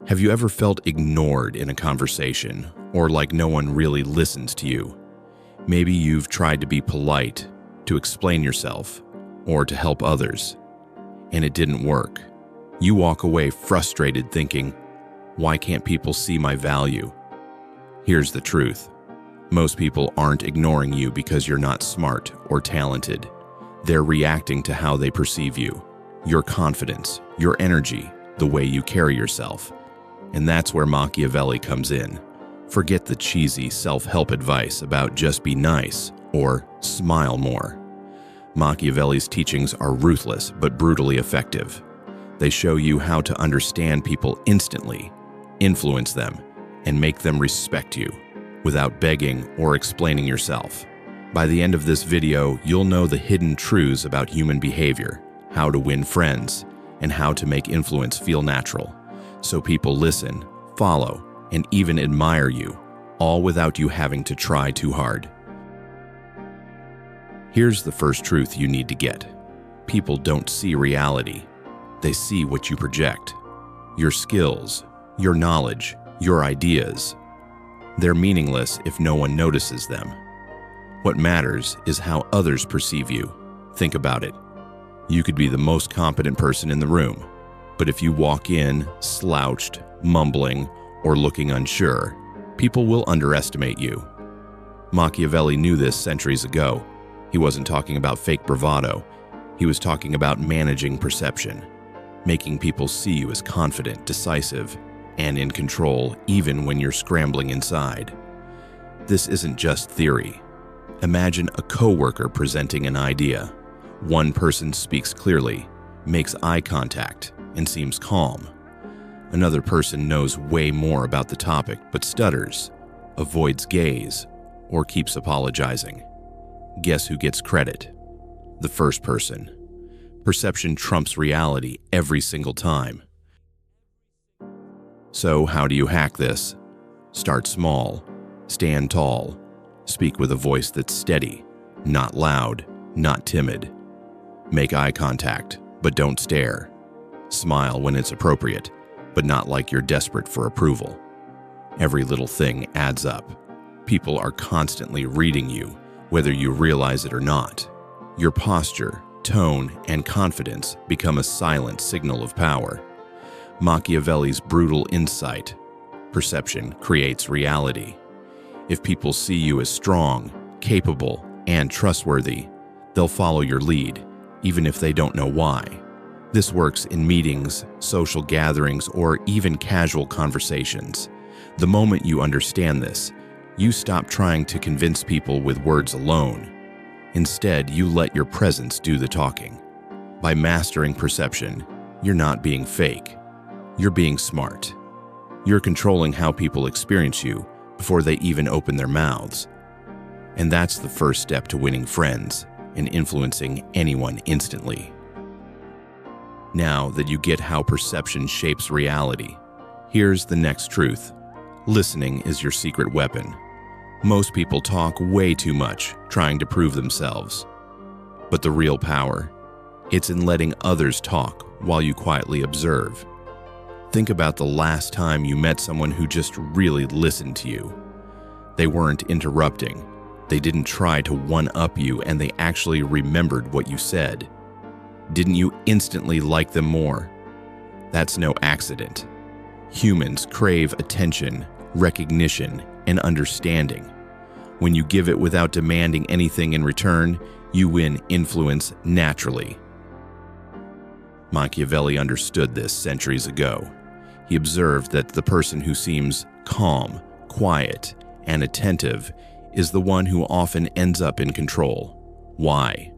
Have you ever felt ignored in a conversation, or like no one really listens to you? Maybe you've tried to be polite, to explain yourself, or to help others, and it didn't work. You walk away frustrated thinking, why can't people see my value? Here's the truth. Most people aren't ignoring you because you're not smart or talented. They're reacting to how they perceive you, your confidence, your energy, the way you carry yourself. And that's where Machiavelli comes in. Forget the cheesy self-help advice about just be nice or smile more. Machiavelli's teachings are ruthless but brutally effective. They show you how to understand people instantly, influence them, and make them respect you without begging or explaining yourself. By the end of this video, you'll know the hidden truths about human behavior, how to win friends, and how to make influence feel natural, so people listen, follow, and even admire you, all without you having to try too hard. Here's the first truth you need to get. People don't see reality. They see what you project. Your skills, your knowledge, your ideas. They're meaningless if no one notices them. What matters is how others perceive you. Think about it. You could be the most competent person in the room, but if you walk in slouched, mumbling, or looking unsure, people will underestimate you. Machiavelli knew this centuries ago. He wasn't talking about fake bravado. He was talking about managing perception, making people see you as confident, decisive, and in control even when you're scrambling inside. This isn't just theory. Imagine a coworker presenting an idea. One person speaks clearly, makes eye contact, and seems calm. Another person knows way more about the topic but stutters, avoids gaze, or keeps apologizing. Guess who gets credit? The first person. Perception trumps reality every single time. So how do you hack this? Start small, stand tall, speak with a voice that's steady, not loud, not timid. Make eye contact, but don't stare. Smile when it's appropriate, but not like you're desperate for approval. Every little thing adds up. People are constantly reading you, whether you realize it or not. Your posture, tone, and confidence become a silent signal of power. Machiavelli's brutal insight. Perception creates reality. If people see you as strong, capable, and trustworthy, they'll follow your lead, even if they don't know why. This works in meetings, social gatherings, or even casual conversations. The moment you understand this, you stop trying to convince people with words alone. Instead, you let your presence do the talking. By mastering perception, you're not being fake. You're being smart. You're controlling how people experience you before they even open their mouths. And that's the first step to winning friends and influencing anyone instantly. Now that you get how perception shapes reality, here's the next truth. Listening is your secret weapon. Most people talk way too much, trying to prove themselves. But the real power, it's in letting others talk while you quietly observe. Think about the last time you met someone who just really listened to you. They weren't interrupting. They didn't try to one-up you, and they actually remembered what you said. Didn't you instantly like them more? That's no accident. Humans crave attention, recognition, and understanding. When you give it without demanding anything in return, you win influence naturally. Machiavelli understood this centuries ago. He observed that the person who seems calm, quiet, and attentive is the one who often ends up in control. Why?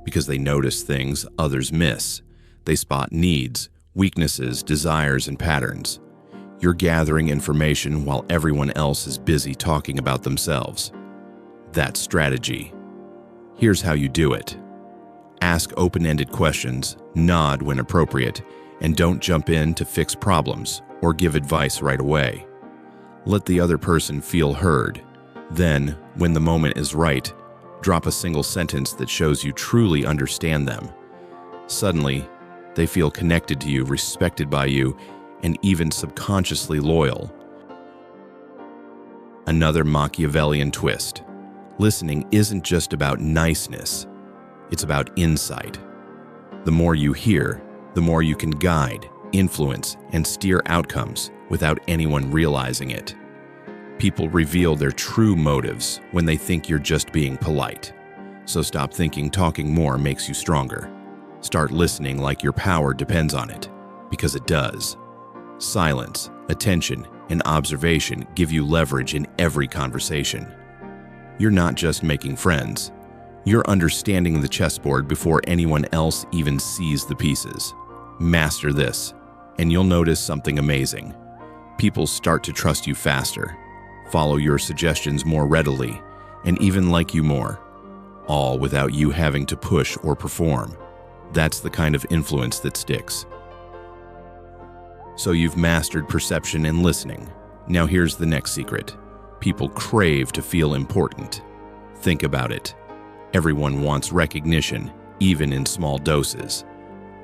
Because they notice things others miss. They spot needs, weaknesses, desires, and patterns. You're gathering information while everyone else is busy talking about themselves. That's strategy. Here's how you do it. Ask open-ended questions, nod when appropriate, and don't jump in to fix problems or give advice right away. Let the other person feel heard. Then, when the moment is right, drop a single sentence that shows you truly understand them. Suddenly, they feel connected to you, respected by you, and even subconsciously loyal. Another Machiavellian twist. Listening isn't just about niceness, it's about insight. The more you hear, the more you can guide, influence, and steer outcomes without anyone realizing it. People reveal their true motives when they think you're just being polite. So stop thinking talking more makes you stronger. Start listening like your power depends on it, because it does. Silence, attention, and observation give you leverage in every conversation. You're not just making friends. You're understanding the chessboard before anyone else even sees the pieces. Master this, and you'll notice something amazing. People start to trust you faster, follow your suggestions more readily, and even like you more, all without you having to push or perform. That's the kind of influence that sticks. So you've mastered perception and listening. Now here's the next secret. People crave to feel important. Think about it. Everyone wants recognition, even in small doses.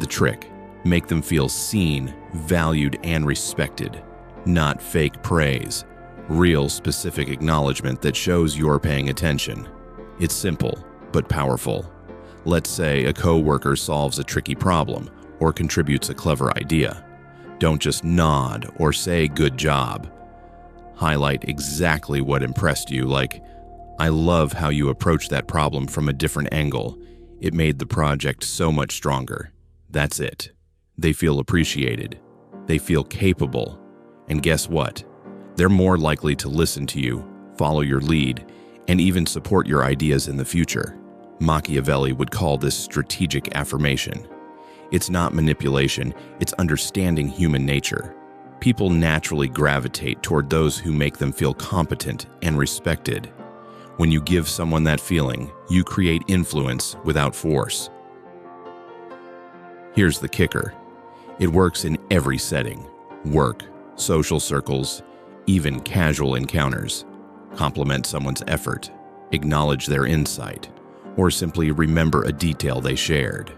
The trick: make them feel seen, valued, and respected. Not fake praise. Real, specific acknowledgement that shows you're paying attention. It's simple, but powerful. Let's say a coworker solves a tricky problem or contributes a clever idea. Don't just nod or say "good job." Highlight exactly what impressed you, like, "I love how you approached that problem from a different angle. It made the project so much stronger." That's it. They feel appreciated. They feel capable. And guess what? They're more likely to listen to you, follow your lead, and even support your ideas in the future. Machiavelli would call this strategic affirmation. It's not manipulation, it's understanding human nature. People naturally gravitate toward those who make them feel competent and respected. When you give someone that feeling, you create influence without force. Here's the kicker. It works in every setting: work, social circles, even casual encounters. Compliment someone's effort, acknowledge their insight, or simply remember a detail they shared.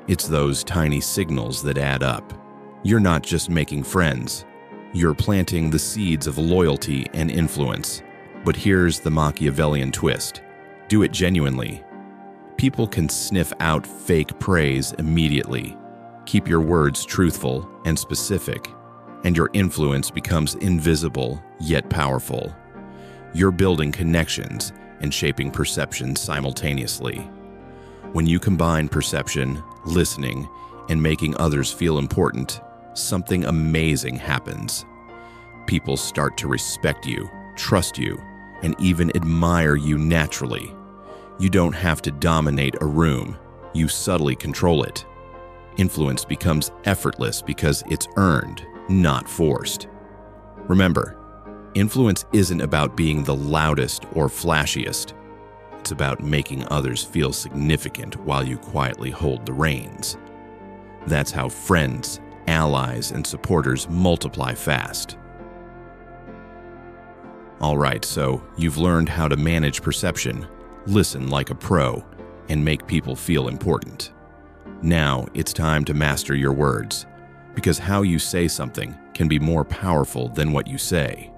It's those tiny signals that add up. You're not just making friends. You're planting the seeds of loyalty and influence. But here's the Machiavellian twist. Do it genuinely. People can sniff out fake praise immediately. Keep your words truthful and specific, and your influence becomes invisible yet powerful. You're building connections and shaping perceptions simultaneously. When you combine perception, listening, and making others feel important, something amazing happens. People start to respect you, trust you, and even admire you naturally. You don't have to dominate a room. You subtly control it. Influence becomes effortless because it's earned, not forced. Remember, influence isn't about being the loudest or flashiest. It's about making others feel significant while you quietly hold the reins. That's how friends, allies, and supporters multiply fast. Alright, so you've learned how to manage perception, listen like a pro, and make people feel important. Now it's time to master your words, because how you say something can be more powerful than what you say.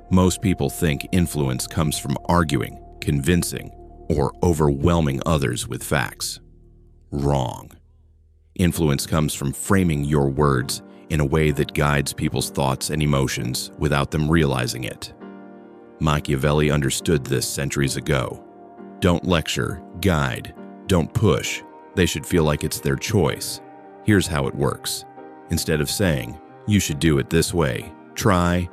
Most people think influence comes from arguing, convincing, or overwhelming others with facts. Wrong. Influence comes from framing your words in a way that guides people's thoughts and emotions without them realizing it. Machiavelli understood this centuries ago. Don't lecture, guide, don't push. They should feel like it's their choice. Here's how it works. Instead of saying, "You should do it this way, try,"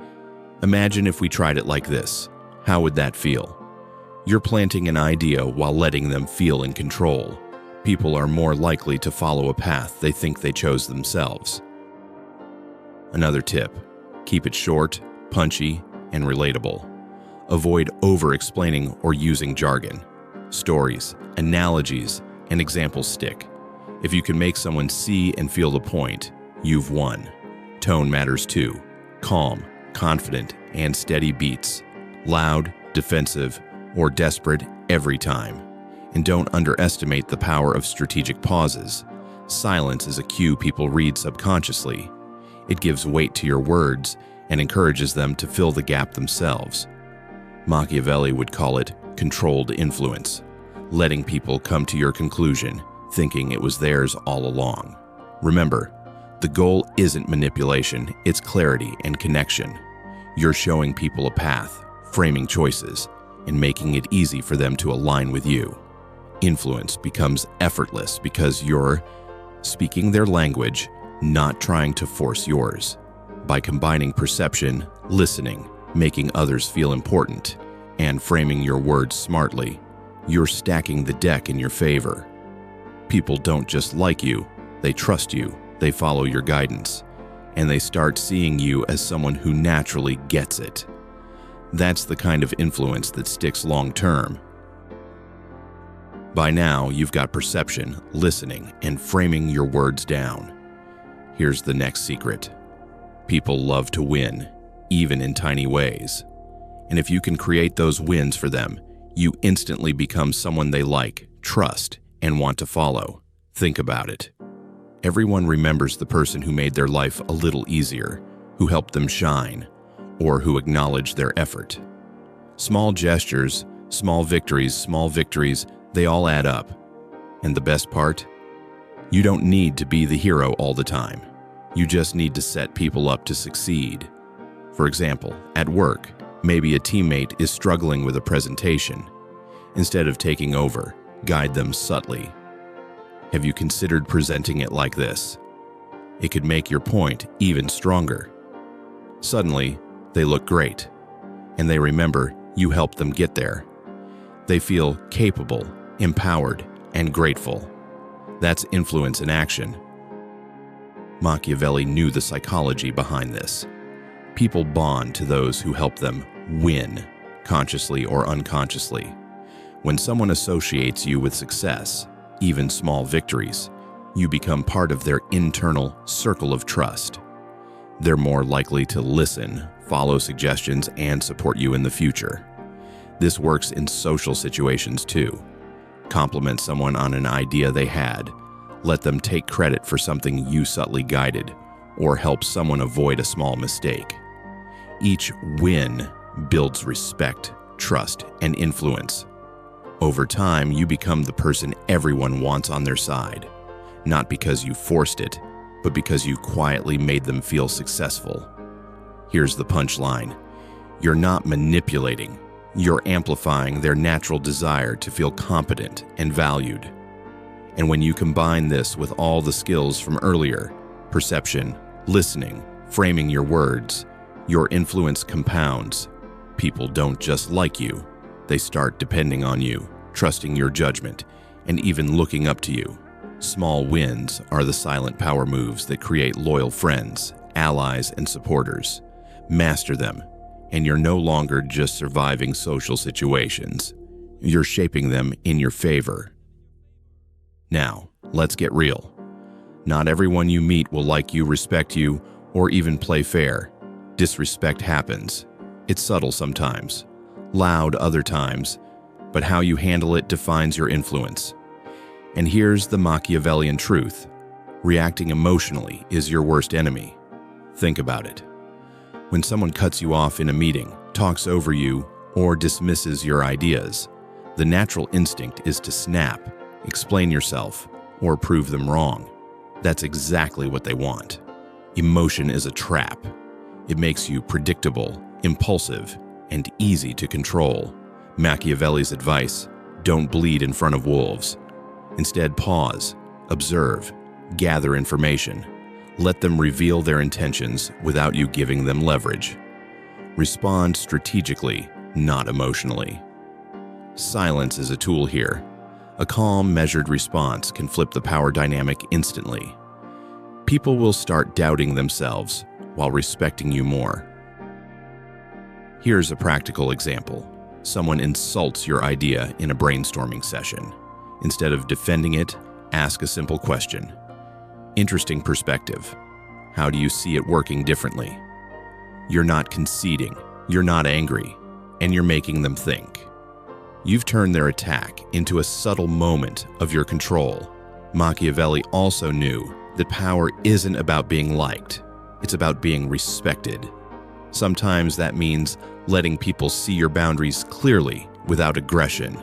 imagine if we tried it like this. How would that feel? You're planting an idea while letting them feel in control. People are more likely to follow a path they think they chose themselves. Another tip: keep it short, punchy, and relatable. Avoid over-explaining or using jargon. Stories, analogies, and examples stick. If you can make someone see and feel the point, you've won. Tone matters too. Calm, confident, and steady beats. Loud, defensive, or desperate every time. And don't underestimate the power of strategic pauses. Silence is a cue people read subconsciously. It gives weight to your words and encourages them to fill the gap themselves. Machiavelli would call it controlled influence, letting people come to your conclusion, thinking it was theirs all along. Remember, the goal isn't manipulation, it's clarity and connection. You're showing people a path, framing choices, and making it easy for them to align with you. Influence becomes effortless because you're speaking their language, not trying to force yours. By combining perception, listening, making others feel important, and framing your words smartly, you're stacking the deck in your favor. People don't just like you, they trust you, they follow your guidance, and they start seeing you as someone who naturally gets it. That's the kind of influence that sticks long term. By now, you've got perception, listening, and framing your words down. Here's the next secret. People love to win, even in tiny ways. And if you can create those wins for them, you instantly become someone they like, trust, and want to follow. Think about it. Everyone remembers the person who made their life a little easier, who helped them shine, or who acknowledged their effort. Small gestures, small victories, they all add up. And the best part? You don't need to be the hero all the time. You just need to set people up to succeed. For example, at work, maybe a teammate is struggling with a presentation. Instead of taking over, guide them subtly. Have you considered presenting it like this? It could make your point even stronger. Suddenly, they look great, and they remember you helped them get there. They feel capable, empowered, and grateful. That's influence in action. Machiavelli knew the psychology behind this. People bond to those who help them win, consciously or unconsciously. When someone associates you with success, even small victories, you become part of their internal circle of trust. They're more likely to listen, follow suggestions, and support you in the future. This works in social situations too. Compliment someone on an idea they had, let them take credit for something you subtly guided, or help someone avoid a small mistake. Each win builds respect, trust, and influence. Over time, you become the person everyone wants on their side, not because you forced it, but because you quietly made them feel successful. Here's the punchline. You're not manipulating. You're amplifying their natural desire to feel competent and valued. And when you combine this with all the skills from earlier, perception, listening, framing your words, your influence compounds. People don't just like you. They start depending on you, trusting your judgment, and even looking up to you. Small wins are the silent power moves that create loyal friends, allies, and supporters. Master them, and you're no longer just surviving social situations. You're shaping them in your favor. Now, let's get real. Not everyone you meet will like you, respect you, or even play fair. Disrespect happens. It's subtle sometimes, loud other times, but how you handle it defines your influence. And here's the Machiavellian truth. Reacting emotionally is your worst enemy. Think about it. When someone cuts you off in a meeting, talks over you, or dismisses your ideas, the natural instinct is to snap, explain yourself, or prove them wrong. That's exactly what they want. Emotion is a trap. It makes you predictable, impulsive, and easy to control. Machiavelli's advice: don't bleed in front of wolves. Instead, pause, observe, gather information. Let them reveal their intentions without you giving them leverage. Respond strategically, not emotionally. Silence is a tool here. A calm, measured response can flip the power dynamic instantly. People will start doubting themselves while respecting you more. Here's a practical example. Someone insults your idea in a brainstorming session. Instead of defending it, ask a simple question. Interesting perspective. How do you see it working differently? You're not conceding, you're not angry, and you're making them think. You've turned their attack into a subtle moment of your control. Machiavelli also knew that power isn't about being liked. It's about being respected. Sometimes that means letting people see your boundaries clearly without aggression.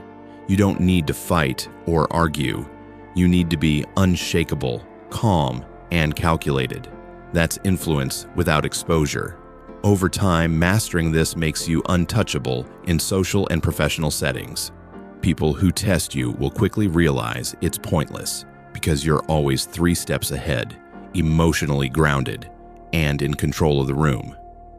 You don't need to fight or argue. You need to be unshakable, calm, and calculated. That's influence without exposure. Over time, mastering this makes you untouchable in social and professional settings. People who test you will quickly realize it's pointless because you're always 3 steps ahead, emotionally grounded, and in control of the room.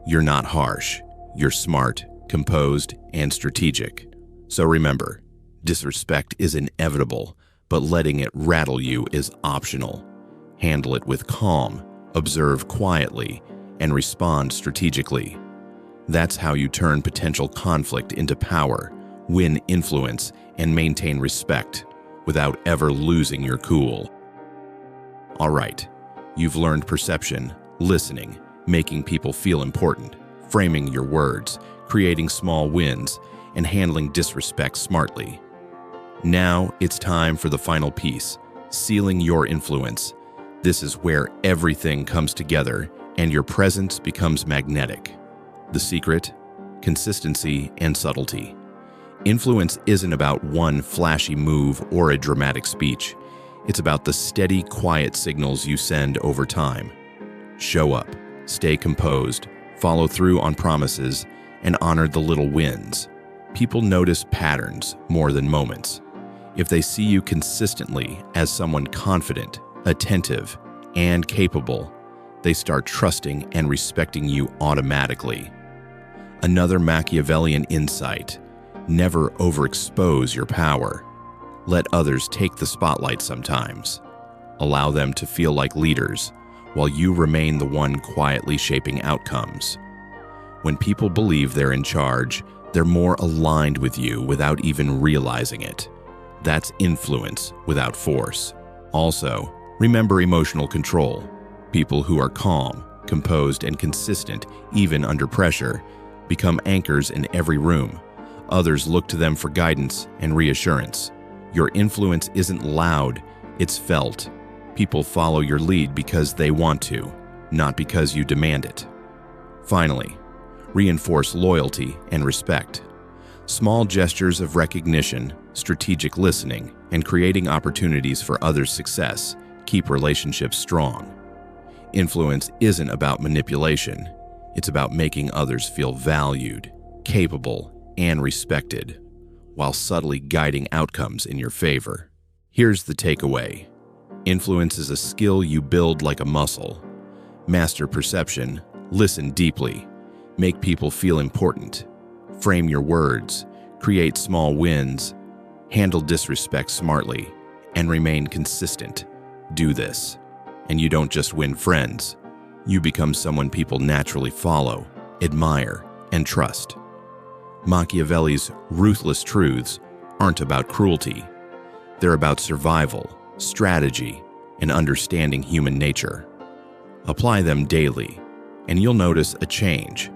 You're not harsh. You're smart, composed, and strategic. So remember, disrespect is inevitable, but letting it rattle you is optional. Handle it with calm, observe quietly, and respond strategically. That's how you turn potential conflict into power, win influence, and maintain respect without ever losing your cool. All right, you've learned perception, listening, making people feel important, framing your words, creating small wins, and handling disrespect smartly. Now it's time for the final piece, sealing your influence. This is where everything comes together and your presence becomes magnetic. The secret? Consistency and subtlety. Influence isn't about one flashy move or a dramatic speech. It's about the steady, quiet signals you send over time. Show up, stay composed, follow through on promises, and honor the little wins. People notice patterns more than moments. If they see you consistently as someone confident, attentive, and capable, they start trusting and respecting you automatically. Another Machiavellian insight: never overexpose your power. Let others take the spotlight sometimes. Allow them to feel like leaders, while you remain the one quietly shaping outcomes. When people believe they're in charge, they're more aligned with you without even realizing it. That's influence without force. Also, remember emotional control. People who are calm, composed, and consistent, even under pressure, become anchors in every room. Others look to them for guidance and reassurance. Your influence isn't loud, it's felt. People follow your lead because they want to, not because you demand it. Finally, reinforce loyalty and respect. Small gestures of recognition, strategic listening, and creating opportunities for others' success keep relationships strong. Influence isn't about manipulation. It's about making others feel valued, capable, and respected, while subtly guiding outcomes in your favor. Here's the takeaway. Influence is a skill you build like a muscle. Master perception, listen deeply, make people feel important, frame your words, create small wins, handle disrespect smartly, and remain consistent. Do this, and you don't just win friends. You become someone people naturally follow, admire, and trust. Machiavelli's ruthless truths aren't about cruelty. They're about survival, strategy, and understanding human nature. Apply them daily, and you'll notice a change.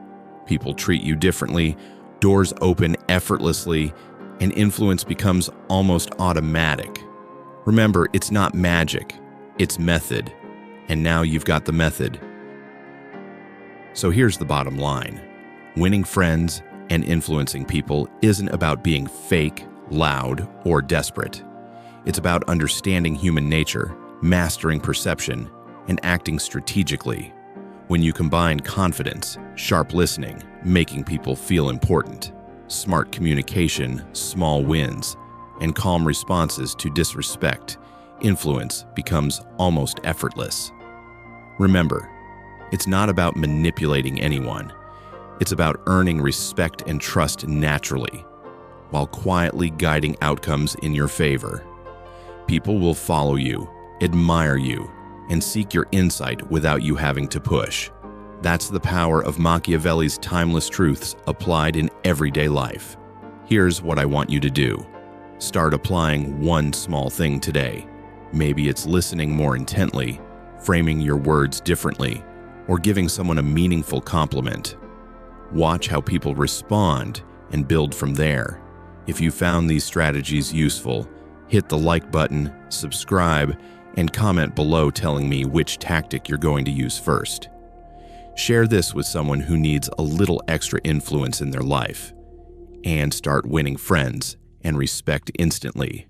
People treat you differently, doors open effortlessly, and influence becomes almost automatic. Remember, it's not magic, it's method. And now you've got the method. So here's the bottom line. Winning friends and influencing people isn't about being fake, loud, or desperate. It's about understanding human nature, mastering perception, and acting strategically. When you combine confidence, sharp listening, making people feel important, smart communication, small wins, and calm responses to disrespect, influence becomes almost effortless. Remember, it's not about manipulating anyone. It's about earning respect and trust naturally, while quietly guiding outcomes in your favor. People will follow you, admire you, and seek your insight without you having to push. That's the power of Machiavelli's timeless truths applied in everyday life. Here's what I want you to do. Start applying one small thing today. Maybe it's listening more intently, framing your words differently, or giving someone a meaningful compliment. Watch how people respond and build from there. If you found these strategies useful, hit the like button, subscribe, and comment below telling me which tactic you're going to use first. Share this with someone who needs a little extra influence in their life, and start winning friends and respect instantly.